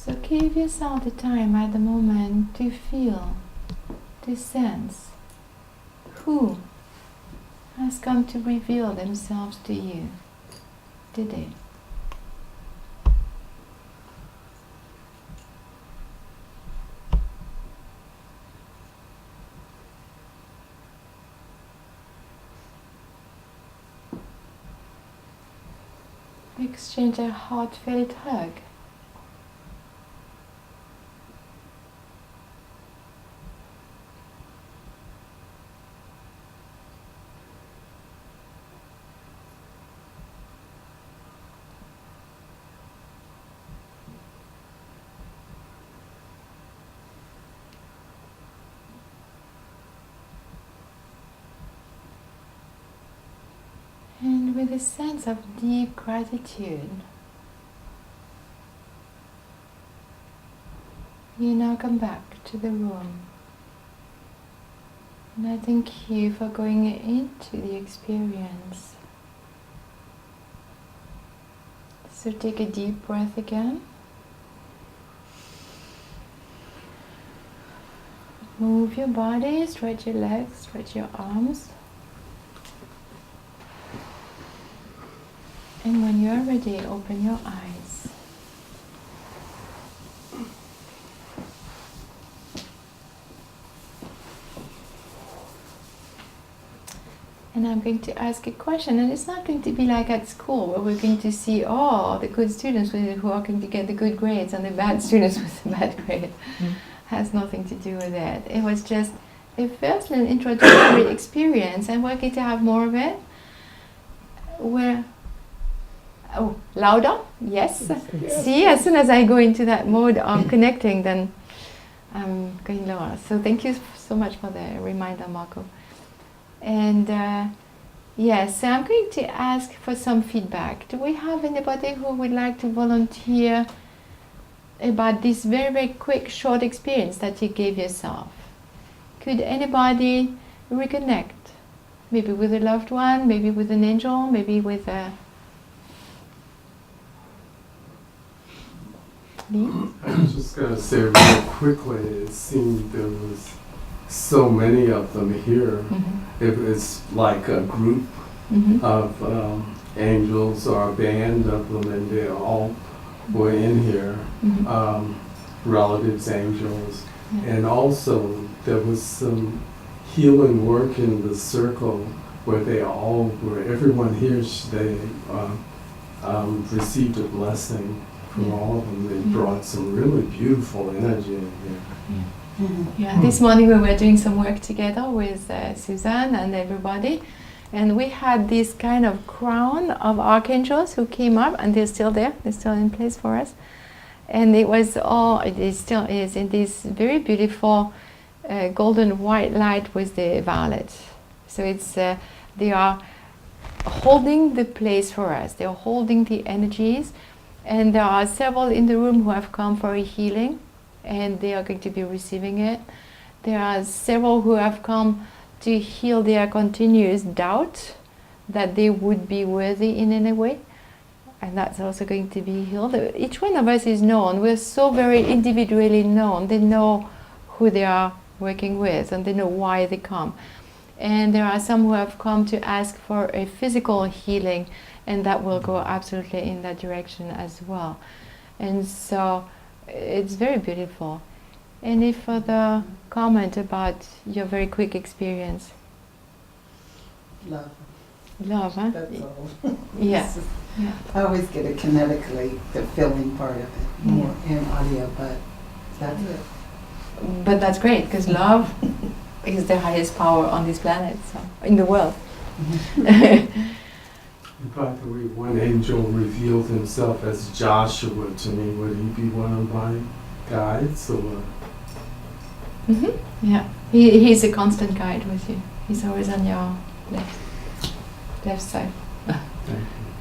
So give yourself the time at the moment to feel, to sense who has come to reveal themselves to you today. Exchange a heartfelt hug. And with a sense of deep gratitude, you now come back to the room. And I thank you for going into the experience. So take a deep breath again. Move your body, stretch your legs, stretch your arms. And when you are ready, open your eyes. And I'm going to ask a question, and it's not going to be like at school where we're going to see the good students who are going to get the good grades and the bad students with the bad grade. Has nothing to do with it. It was just a first little introductory experience, and we're going to have more of it. Louder? Yes. See, as soon as I go into that mode of connecting, then I'm going lower. So thank you so much for the reminder, Marco. And yes, so I'm going to ask for some feedback. Do we have anybody who would like to volunteer about this very, very quick, short experience that you gave yourself? Could anybody reconnect? Maybe with a loved one, maybe with an angel, maybe with a... I was just going to say real quickly, it seemed there was so many of them here. It was like a group of angels or a band of them, and they all were in here, relatives, angels, and also there was some healing work in the circle where they all were, everyone here, they received a blessing from all of them. They brought some really beautiful energy in here. This morning we were doing some work together with Suzanne and everybody, and we had this kind of crown of archangels who came up, and they're still there, they're still in place for us. And it was it still is, in this very beautiful golden white light with the violet. So it's they are holding the place for us, they are holding the energies. And there are several in the room who have come for a healing, and they are going to be receiving it. There are several who have come to heal their continuous doubt that they would be worthy in any way, and that's also going to be healed. Each one of us is known. We're so very individually known. They know who they are working with, and they know why they come. And there are some who have come to ask for a physical healing, and that will go absolutely in that direction as well. And so it's very beautiful. Any further comment about your very quick experience? Love. Love, huh? That's all. Yeah. I always get it kinetically, the feeling part of it, more in audio, but that's it. But that's great, because love is the highest power on this planet, so, in the world. By the way, one angel revealed himself as Joshua to me. Would he be one of my guides? Or? Yeah, he's a constant guide with you. He's always on your left side. Thank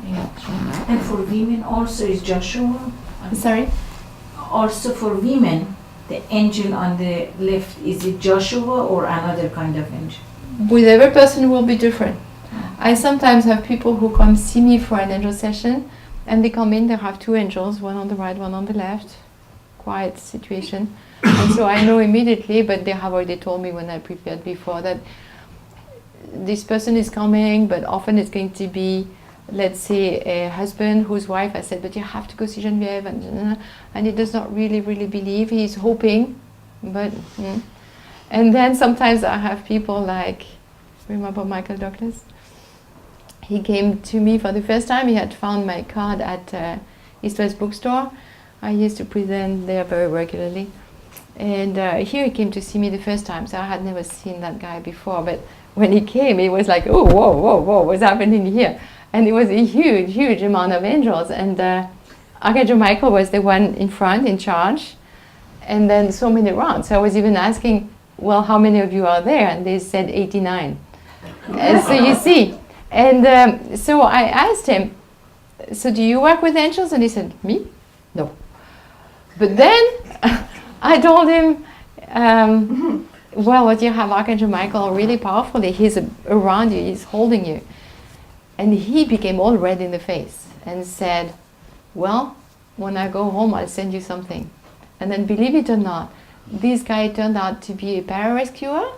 you. Yeah. And for women also is Joshua? Sorry? Also for women, the angel on the left, is it Joshua or another kind of angel? With every person will be different. I sometimes have people who come see me for an angel session, and they come in, they have two angels, one on the right, one on the left, quiet situation. And so I know immediately, but they have already told me when I prepared before that this person is coming, but often it's going to be, let's say, a husband whose wife has said, but you have to go see Geneviève, and he does not really believe, he's hoping, but... And then sometimes I have people like, remember Michael Douglas? He came to me for the first time. He had found my card at East West Bookstore. I used to present there very regularly. And here he came to see me the first time, so I had never seen that guy before. But when he came, he was like, oh, whoa, what's happening here? And it was a huge amount of angels. And Archangel Michael was the one in front, in charge. And then so many around. So I was even asking, well, how many of you are there? And they said 89. And so you see. And so I asked him, so do you work with angels? And he said, me? No. But then I told him, well, what you have Archangel Michael really powerfully. He's around you, he's holding you. And he became all red in the face and said, well, when I go home, I'll send you something. And then believe it or not, this guy turned out to be a para-rescuer.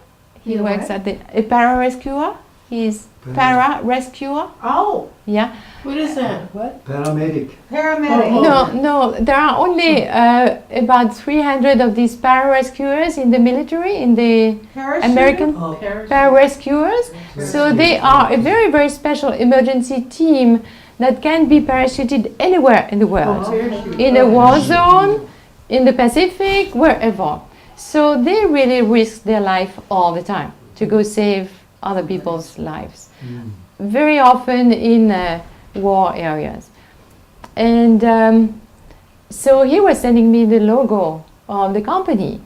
He works at a para-rescuer. He's para-rescuer. Oh, Yeah. what is that? What? Paramedic. Paramedic. No, there are only about 300 of these para-rescuers in the military, in the American para-rescuers. So they are a very special emergency team that can be parachuted anywhere in the world. In a war zone, in the Pacific, wherever. So they really risk their life all the time to go save other people's lives. Very often in war areas. And so he was sending me the logo of the company.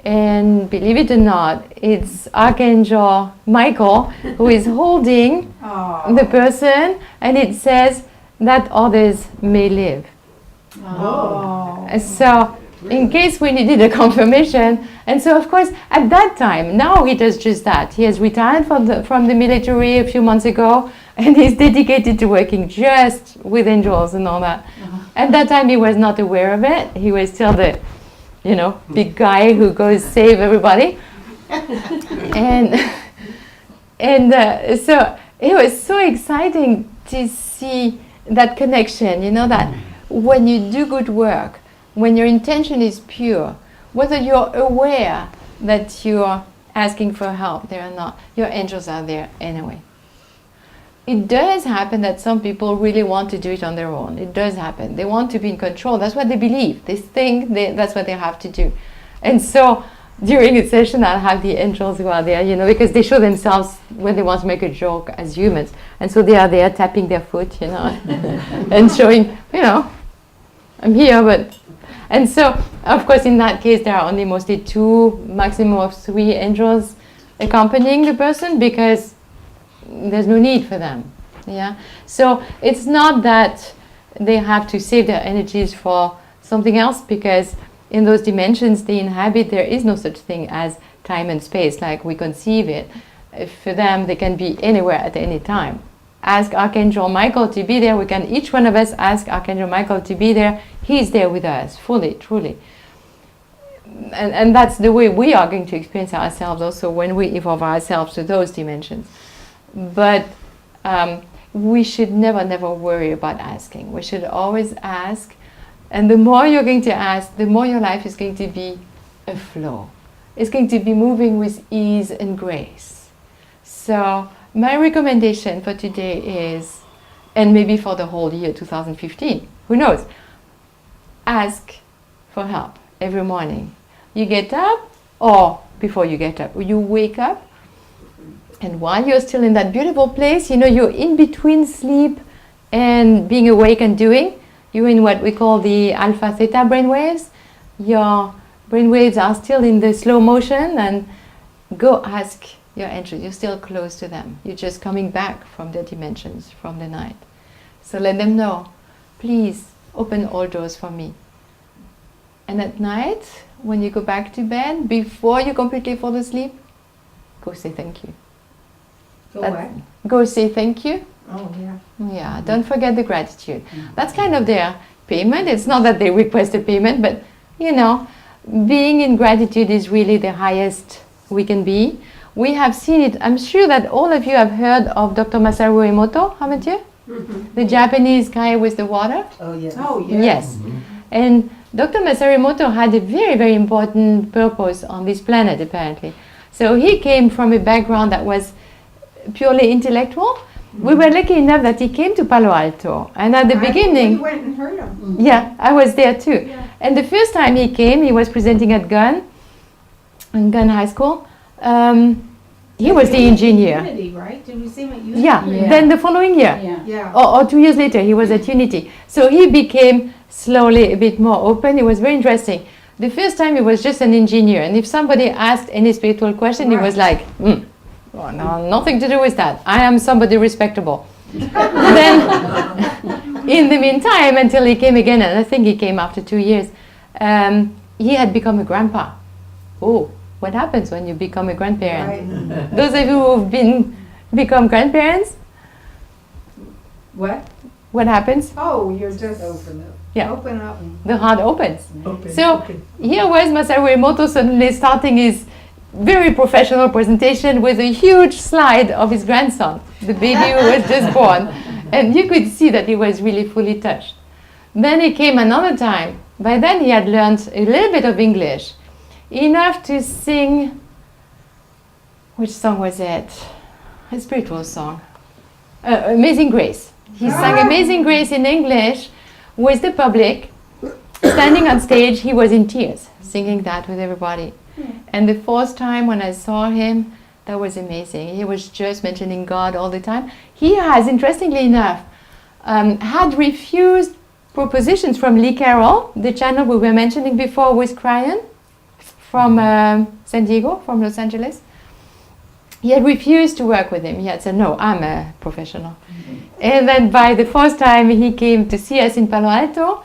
And believe it or not, it's Archangel Michael who is holding the person, and it says that others may live. So in case we needed a confirmation, and so of course at that time, now he does just that. He has retired from the military a few months ago, and he's dedicated to working just with angels and all that. At that time he was not aware of it. He was still the, big guy who goes save everybody. and so it was so exciting to see that connection, that when you do good work, when your intention is pure, whether you're aware that you're asking for help there or not, your angels are there anyway. It does happen that some people really want to do it on their own. It does happen. They want to be in control. That's what they believe. They think that's what they have to do. And so during a session, I'll have the angels who are there, because they show themselves when they want to make a joke as humans. And so they are there tapping their foot, and showing, I'm here, but... And so, of course, in that case, there are only mostly 2, maximum of 3 angels accompanying the person, because there's no need for them. Yeah. So it's not that they have to save their energies for something else, because in those dimensions they inhabit, there is no such thing as time and space like we conceive it. For them, they can be anywhere at any time. Ask Archangel Michael to be there. We can, each one of us, ask Archangel Michael to be there. He's there with us, fully, truly. And that's the way we are going to experience ourselves also when we evolve ourselves to those dimensions. But we should never worry about asking. We should always ask. And the more you're going to ask, the more your life is going to be a flow. It's going to be moving with ease and grace. So my recommendation for today is, and maybe for the whole year 2015, who knows, ask for help every morning. You get up, or before you get up, you wake up, and while you're still in that beautiful place, you're in between sleep and being awake and doing. You're in what we call the alpha theta brainwaves. Your brainwaves are still in the slow motion, and go ask your angels. You're still close to them. You're just coming back from their dimensions, from the night. So let them know, please open all doors for me. And at night, when you go back to bed, before you completely fall asleep, go say thank you. Go say thank you. Oh, yeah. Yeah, don't forget the gratitude. That's kind of their payment. It's not that they request a payment, but you know, being in gratitude is really the highest we can be. We have seen it. I'm sure that all of you have heard of Dr. Masaru Emoto, haven't you? The Japanese guy with the water. Oh, yeah. Oh, yeah. Yes. And Dr. Masaru Emoto had a very, very important purpose on this planet, apparently. So he came from a background that was purely intellectual. We were lucky enough that he came to Palo Alto. And at the We beginning, went and heard him. yeah, I was there too. Yeah. And the first time he came, he was presenting at Gunn High School. He was the engineer. Unity, right? Did we see him at Unity? Yeah. Yeah. Then the following year, Yeah. Yeah. or 2 years later, he was at Unity. So he became slowly a bit more open. It was very interesting. The first time he was just an engineer, and if somebody asked any spiritual question, he was like, oh, no, nothing to do with that. I am somebody respectable. Then, in the meantime, until he came again, and I think he came after 2 years, he had become a grandpa. Oh, what happens when you become a grandparent? Right. Those of you who've become grandparents, What? what happens? Oh, you're just Open up. Yeah. open up. The heart opens. Open. So here was Masaru Emoto suddenly starting his very professional presentation with a huge slide of his grandson, the baby who was just born. And you could see that he was really fully touched. Then he came another time. By then he had learned a little bit of English, enough to sing, which song was it? A spiritual song. Amazing Grace. He sang Amazing Grace in English with the public. Standing on stage, he was in tears, singing that with everybody. And the first time when I saw him, that was amazing. He was just mentioning God all the time. He has, interestingly enough, had refused propositions from Lee Carroll, the channel we were mentioning before with Cryan, from San Diego, from Los Angeles. He had refused to work with him. He had said, no, I'm a professional. And then by the first time he came to see us in Palo Alto,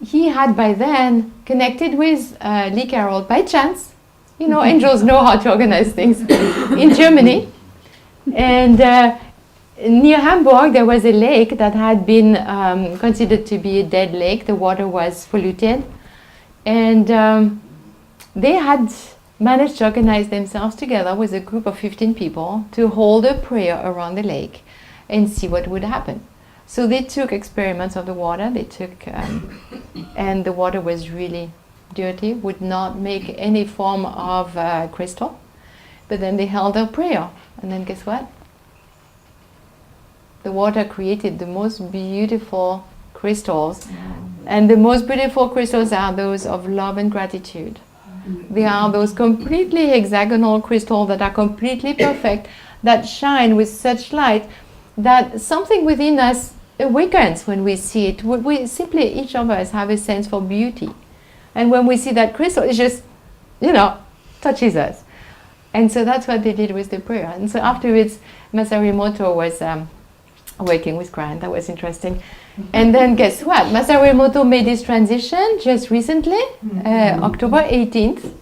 he had by then connected with Lee Carroll by chance. You know, angels know how to organize things in Germany. And near Hamburg, there was a lake that had been considered to be a dead lake. The water was polluted. And they had managed to organize themselves together with a group of 15 people to hold a prayer around the lake and see what would happen. So they took experiments of the water. They took, and the water was really dirty, would not make any form of crystal. But then they held a prayer. And then guess what? The water created the most beautiful crystals. And the most beautiful crystals are those of love and gratitude. They are those completely hexagonal crystals that are completely perfect, that shine with such light that something within us awakens when we see it. We simply, each of us, have a sense for beauty. And when we see that crystal, it just, you know, touches us. And so that's what they did with the prayer. And so afterwards, Masaru Emoto was working with Grant. That was interesting. And then guess what? Masaru Emoto made his transition just recently, October 18th.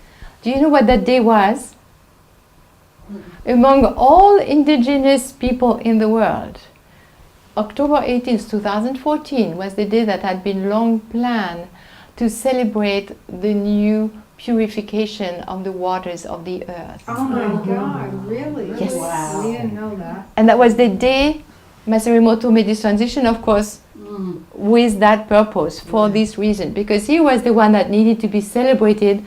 Do you know what that day was? Among all indigenous people in the world, October 18th, 2014 was the day that had been long planned to celebrate the new purification of the waters of the earth. Oh my God, really? Yes. Wow. We didn't know that. And that was the day Masaru Emoto made this transition, of course, with that purpose, for this reason, because he was the one that needed to be celebrated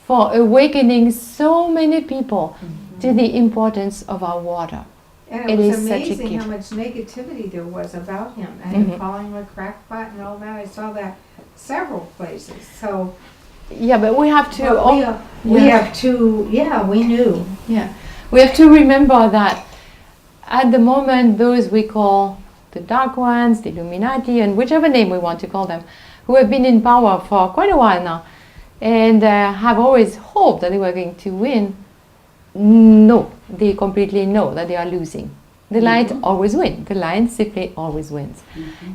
for awakening so many people to the importance of our water. And It it was is such a amazing gift. how much negativity there was about him and him calling him a crackpot and all that. I saw that several places. So Yeah, but we have to. but we have to, yeah, we knew. Yeah, we have to remember that at the moment, those we call the Dark Ones, the Illuminati, and whichever name we want to call them, who have been in power for quite a while now, and have always hoped that they were going to win, no, they completely know that they are losing. The light always wins. The light simply always wins.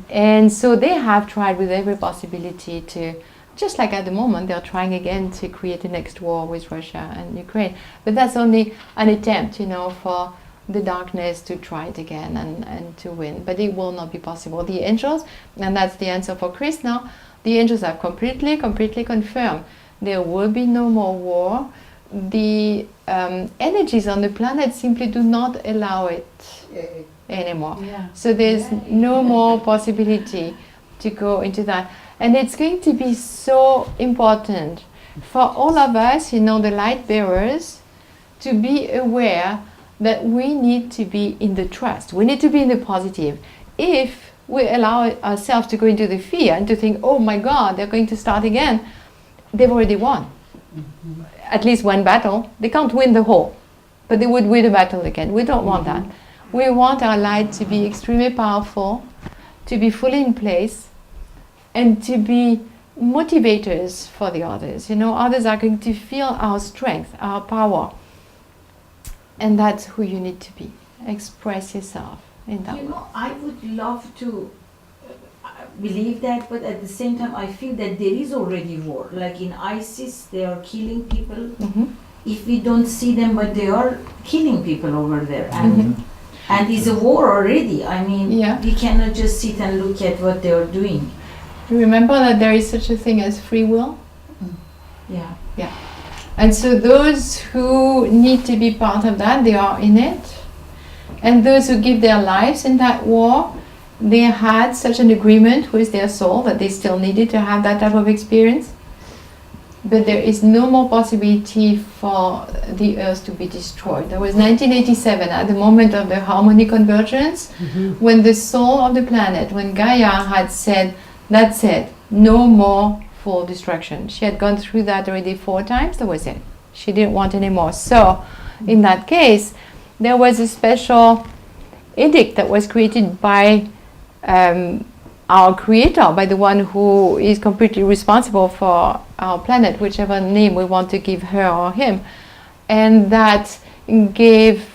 And so they have tried with every possibility to, just like at the moment, they're trying again to create a next war with Russia and Ukraine. But that's only an attempt, you know, for the darkness to try it again and to win. But it will not be possible. The angels, and that's the answer for Chris now, The angels have completely confirmed there will be no more war. The energies on the planet simply do not allow it anymore. Yeah. So there's no more possibility to go into that. And it's going to be so important for all of us, the light bearers, to be aware that we need to be in the trust. We need to be in the positive. If we allow ourselves to go into the fear and to think, oh my God, they're going to start again, they've already won. At least one battle. They can't win the whole, but they would win a battle again. We don't want that. We want our light to be extremely powerful, to be fully in place, and to be motivators for the others. Others are going to feel our strength, our power. And that's who you need to be. Express yourself in that way. I would love to believe that, but at the same time I feel that there is already war. Like in ISIS, they are killing people. Mm-hmm. If we don't see them, but they are killing people over there. And it's a war already. I mean, we cannot just sit and look at what they are doing. Remember that there is such a thing as free will? Yeah. And so those who need to be part of that, they are in it. And those who give their lives in that war, they had such an agreement with their soul that they still needed to have that type of experience. But there is no more possibility for the earth to be destroyed. There was 1987, at the moment of the harmonic convergence, when the soul of the planet, when Gaia had said, that's it, no more full destruction. She had gone through that already 4 times, that was it. She didn't want any more. So, in that case, there was a special edict that was created by our creator, by the one who is completely responsible for our planet, whichever name we want to give her or him, and that gave